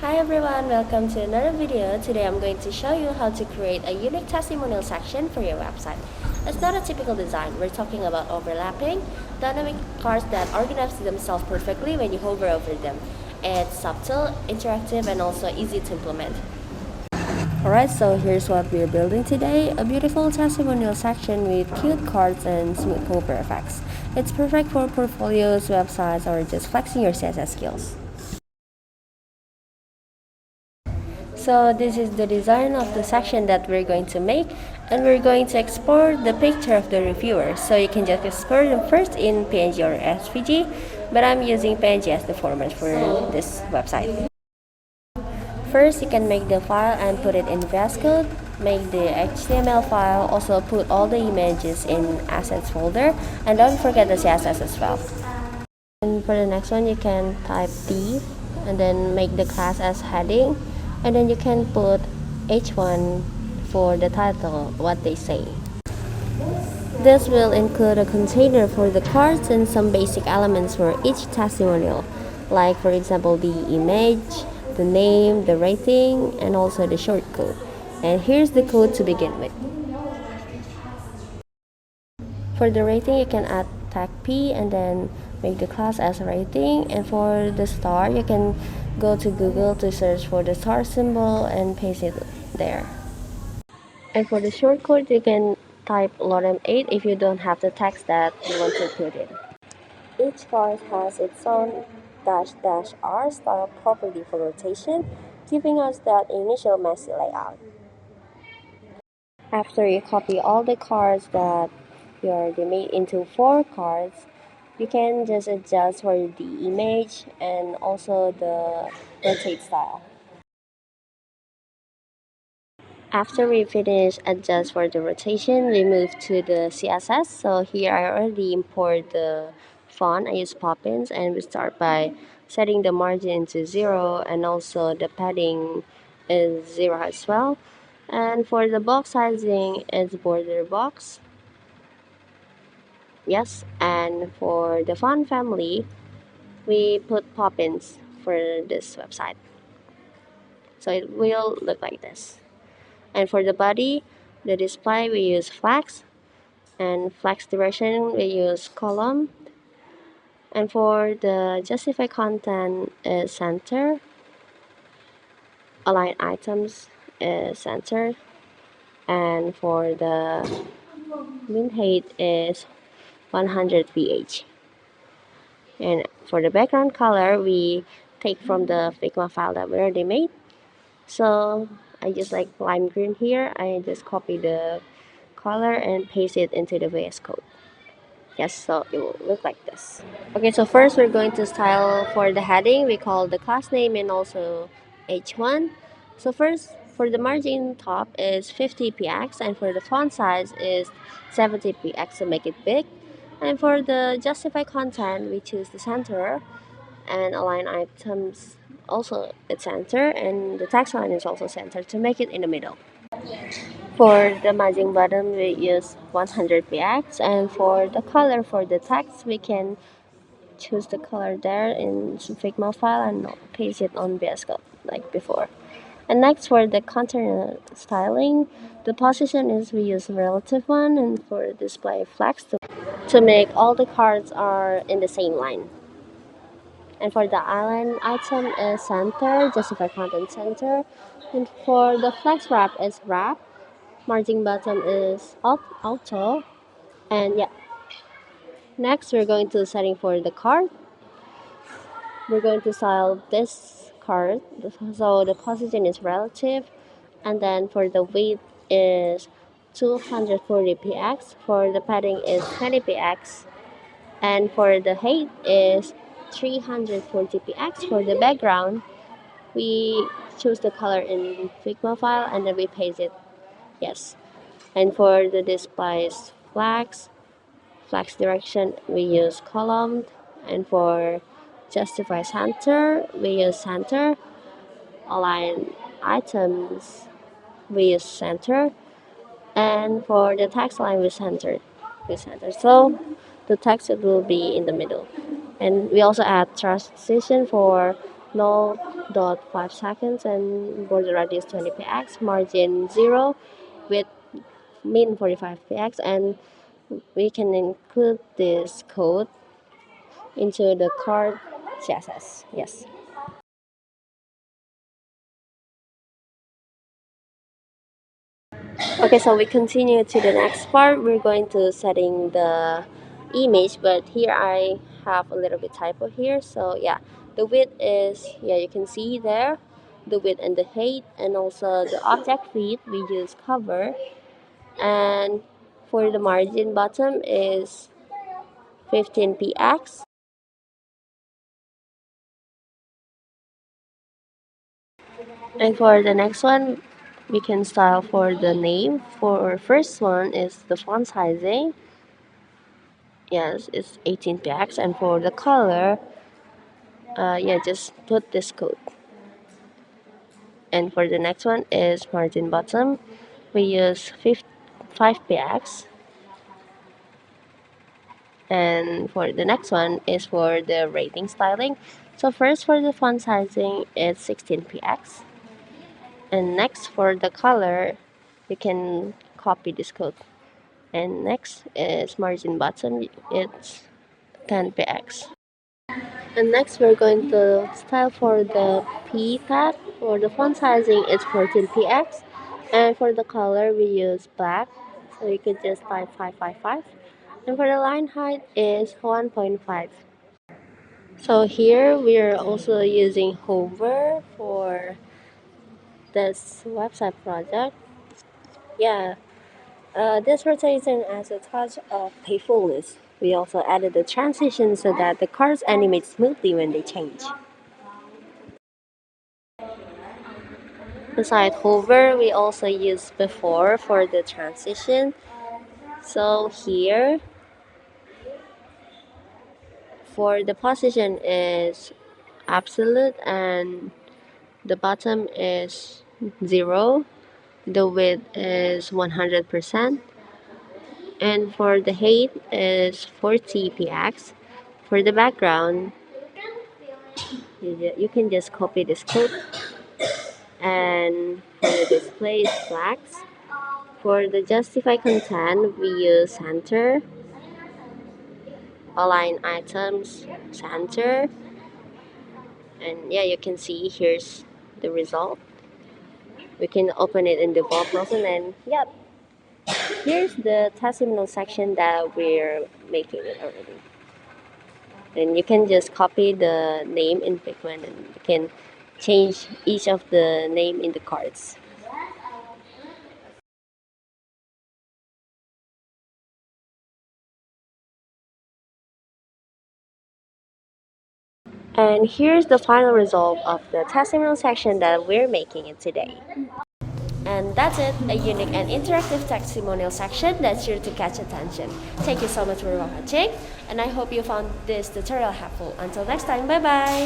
Hi everyone, welcome to another video. Today I'm going to show you how to create a unique testimonial section for your website. It's not a typical design. We're talking about overlapping, dynamic cards that organize themselves perfectly when you hover over them. It's subtle, interactive, and also easy to implement. Alright, so here's what we're building today. A beautiful testimonial section with cute cards and smooth hover effects. It's perfect for portfolios, websites, or just flexing your CSS skills. So this is the design of the section that we're going to make, and we're going to export the picture of the reviewer. So you can just export them first in PNG or SVG, but I'm using PNG as the format for this website. First, you can make the file and put it in VS Code, make the HTML file, also put all the images in assets folder, and don't forget the CSS as well. And for the next one, you can type D and then make the class as heading, and then you can put H1 for the title, what they say. This will include a container for the cards and some basic elements for each testimonial, like for example the image, the name, the rating, and also the short code. And here's the code to begin with. For the rating, you can add tag P and then make the class as a rating. And for the star, you can go to Google to search for the star symbol and paste it there. And for the short code, you can type lorem 8 if you don't have the text that you want to put in. Each card has its own --r style property for rotation, giving us that initial messy layout. After you copy all the cards that you already made into 4 cards, you can just adjust for the image and also the rotate style. After we finish adjust for the rotation, we move to the CSS. So here I already import the font. I use Poppins, and we start by setting the margin to 0, and also the padding is 0 as well. And for the box sizing, it's border box. Yes, and for the font family, we put Poppins for this website. So it will look like this. And for the body, the display, we use flex, and flex direction, we use column. And for the justify content is center, align items is center, and for the min height is 100 ph. And for the background color, we take from the Figma file that we already made. So I just like lime green here. I just copy the color and paste it into the VS Code. Yes, so it will look like this. Okay, so first we're going to style for the heading. We call the class name and also H1. So first, for the margin top is 50px, and for the font size is 70px to make it big. And for the justify content, we choose the center, and align items also it's center, and the text line is also center to make it in the middle. For the margin bottom, we use 100px, and for the color for the text, we can choose the color there in Figma file and paste it on VS Code like before. And next, for the content styling, the position is we use relative one, and for display flex to make all the cards are in the same line. And for the align item is center, justify content center. And for the flex wrap is wrap. Margin bottom is auto. And yeah. Next, we're going to setting for the card. We're going to style this card. So the position is relative. And then for the weight is 240px. For the padding is 20px. And for the height is 340px. For the background, we choose the color in Figma file and then we paste it. Yes. And for the displays flags direction, we use column. And for justify center, we use center. Align items, we use center. And for the text line, we center. So the text will be in the middle. And we also add transition for 0.5 seconds, and border radius 20 px, margin 0 with min 45 px, and we can include this code into the card CSS. Yes. Okay, so we continue to the next part. We're going to setting the image, but here I have a little bit typo here. So yeah, the width is, yeah, you can see there the width and the height, and also the object width we use cover, and for the margin bottom is 15 px. And for the next one, we can style for the name. For first one is the font sizing. Yes, it's 18 px, and for the color, yeah, just put this code. And for the next one is margin bottom. We use 5 px. And for the next one is for the rating styling. So first for the font sizing, it's 16 px. And next for the color, you can copy this code. And next is margin bottom, it's 10 px. And next we're going to style for the P tab. For the font sizing, it's 14 px. And for the color, we use black. So you could just type 555. And for the line height is 1.5. So here we are also using hover for this website project. Yeah, this rotation adds a touch of playfulness. We also added the transition so that the cards animate smoothly when they change. Beside hover, we also use before for the transition. So here, for the position is absolute, and the bottom is 0. The width is 100%. And for the height is 40 px. For the background, you can just copy this code. And for the display is flags. For the justify content, we use center, align items, center, and yeah, you can see here's the result. We can open it in the web browser, and yep, here's the testimonial section that we're making it already. And you can just copy the name in Pigment, and you can change each of the name in the cards. And here's the final result of the testimonial section that we're making it today. And that's it, a unique and interactive testimonial section that's sure to catch attention. Thank you so much for watching, and I hope you found this tutorial helpful. Until next time, bye bye!